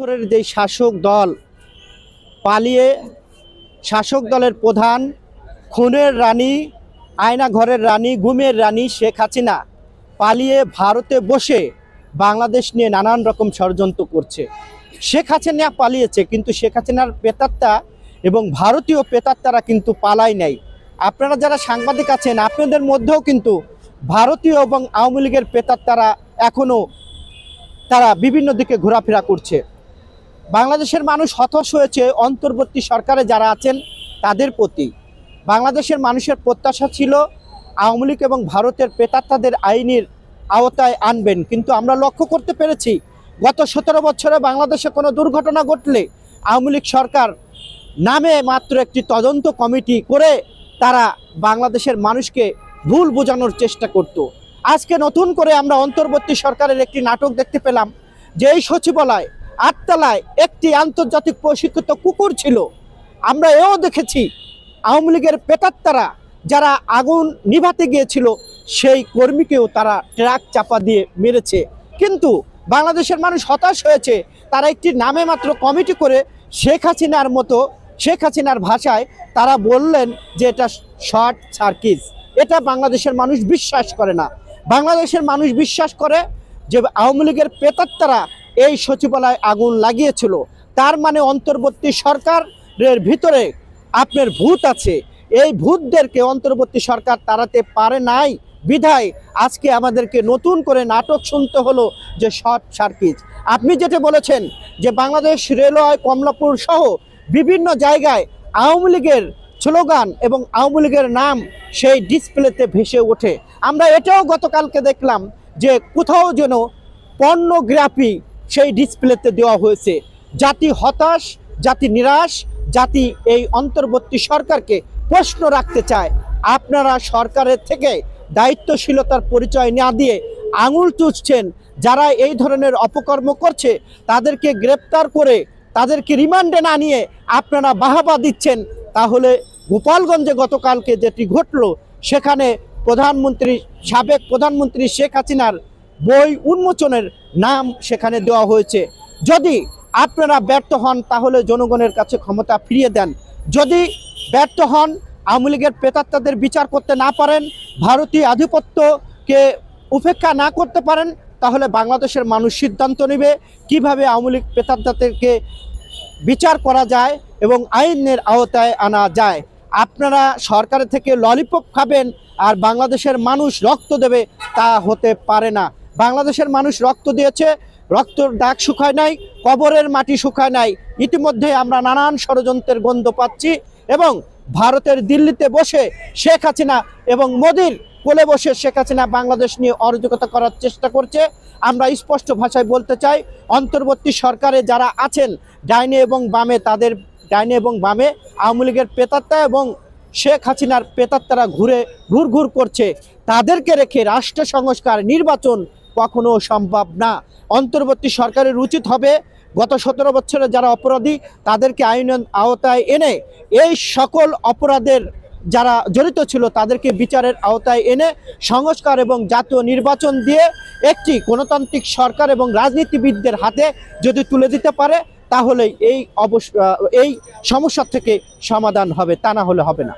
বছরের যে শাসক দল পালিয়ে শাসক দলের প্রধান খুনের রানী, আয়না ঘরের রানী, গুমের রানী শেখ হাসিনা পালিয়ে ভারতে বসে বাংলাদেশ নিয়ে নানান রকম ষড়যন্ত্র করছে। শেখ হাসিনা পালিয়েছে, কিন্তু শেখ হাসিনার প্রেতাত্মা এবং ভারতীয় প্রেতাত্মারা কিন্তু পালায় নাই। আপনারা যারা সাংবাদিক আছেন, আপনাদের মধ্যেও কিন্তু ভারতীয় এবং আওয়ামী লীগের প্রেতাত্মারা এখনও তারা বিভিন্ন দিকে ঘোরাফেরা করছে। বাংলাদেশের মানুষ হতাশ হয়েছে অন্তর্বর্তী সরকারে যারা আছেন তাদের প্রতি। বাংলাদেশের মানুষের প্রত্যাশা ছিল আওয়ামী লীগ এবং ভারতের প্রেতাত্মাদের আইনের আওতায় আনবেন, কিন্তু আমরা লক্ষ্য করতে পেরেছি গত 17 বছরে বাংলাদেশে কোনো দুর্ঘটনা ঘটলে আওয়ামী লীগ সরকার নামে মাত্র একটি তদন্ত কমিটি করে তারা বাংলাদেশের মানুষকে ভুল বোঝানোর চেষ্টা করত। আজকে নতুন করে আমরা অন্তর্বর্তী সরকারের একটি নাটক দেখতে পেলাম যে এই সচিবালয় 8 তলায় একটি আন্তর্জাতিক প্রশিক্ষিত কুকুর ছিল। আমরা এও দেখেছি আওয়ামী লীগের প্রেতাত্মারা যারা আগুন নিভাতে গিয়েছিল সেই কর্মীকেও তারা ট্রাক চাপা দিয়ে মেরেছে। কিন্তু বাংলাদেশের মানুষ হতাশ হয়েছে, তারা একটি নামে মাত্র কমিটি করে শেখ হাসিনার মতো, শেখ হাসিনার ভাষায় তারা বললেন যে এটা শর্ট সার্কিট। এটা বাংলাদেশের মানুষ বিশ্বাস করে না। বাংলাদেশের মানুষ বিশ্বাস করে যে আওয়ামী লীগের প্রেতাত্মারা এই সচিবালয়ে আগুন লাগিয়েছিল। তার মানে অন্তর্বর্তী সরকারের ভিতরে আপনার ভূত আছে। এই ভূতদেরকে অন্তর্বর্তী সরকার তাড়াতে পারে নাই বিধায় আজকে আমাদেরকে নতুন করে নাটক শুনতে হলো যে শর্ট সার্কিট। আপনি যেটা বলেছেন যে বাংলাদেশ রেলওয়ে কমলাপুর সহ বিভিন্ন জায়গায় আওয়ামী লীগের স্লোগান এবং আওয়ামী লীগের নাম সেই ডিসপ্লেতে ভেসে ওঠে। আমরা এটাও গতকালকে দেখলাম যে কোথাও যেন পর্নোগ্রাফি সেই ডিসপ্লেতে দেওয়া হয়েছে। জাতি হতাশ, জাতি নিরাশ, জাতি এই অন্তর্বর্তী সরকারকে প্রশ্ন রাখতে চায়, আপনারা সরকারের থেকে দায়িত্বশীলতার পরিচয় না দিয়ে আঙুল চুষছেন। যারা এই ধরনের অপকর্ম করছে তাদেরকে গ্রেপ্তার করে তাদেরকে রিমান্ডে না নিয়ে আপনারা বাহাবা দিচ্ছেন। তাহলে গোপালগঞ্জে গতকালকে যেটি ঘটল, সেখানে সাবেক প্রধানমন্ত্রী শেখ হাসিনার বই উন্মোচনের নাম সেখানে দেওয়া হয়েছে। যদি আপনারা ব্যর্থ হন তাহলে জনগণের কাছে ক্ষমতা ফিরিয়ে দেন। যদি ব্যর্থ হন, আওয়ামী লীগের প্রেতাত্মাদের বিচার করতে না পারেন, ভারতীয় আধিপত্যকে উপেক্ষা না করতে পারেন, তাহলে বাংলাদেশের মানুষ সিদ্ধান্ত নেবে কিভাবে আওয়ামী লীগ প্রেতাত্মাদেরকে বিচার করা যায় এবং আইনের আওতায় আনা যায়। আপনারা সরকারের থেকে ললিপপ খাবেন আর বাংলাদেশের মানুষ রক্ত দেবে, তা হতে পারে না। বাংলাদেশের মানুষ রক্ত দিয়েছে, রক্তর দাগ শুকায় নাই, কবরের মাটি শুকায় নাই। ইতিমধ্যে আমরা নানান ষড়যন্ত্রের গন্ধ পাচ্ছি এবং ভারতের দিল্লিতে বসে শেখ হাসিনা এবং মোদির কোলে বসে শেখ হাসিনা বাংলাদেশ নিয়ে অরাজকতা করার চেষ্টা করছে। আমরা স্পষ্ট ভাষায় বলতে চাই, অন্তর্বর্তী সরকারে যারা আছেন ডাইনে এবং বামে, তাদের ডাইনে এবং বামে আওয়ামী লীগের প্রেতাত্মা এবং শেখ হাসিনার প্রেতাত্মারা ঘুর করছে। তাদেরকে রেখে রাষ্ট্র সংস্কার, নির্বাচন কখনো সম্ভব না। অন্তর্বর্তী সরকারের উচিত হবে গত 17 বছরে যারা অপরাধী তাদেরকে আইনের আওতায় এনে এই সকল অপরাধের যারা জড়িত ছিল তাদেরকে বিচারের আওতায় এনে সংস্কার এবং জাতীয় নির্বাচন দিয়ে একটি গণতান্ত্রিক সরকার এবং রাজনীতিবিদদের হাতে যদি তুলে দিতে পারে, তাহলে এই সমস্যা থেকে সমাধান হবে, তা না হলে হবে না।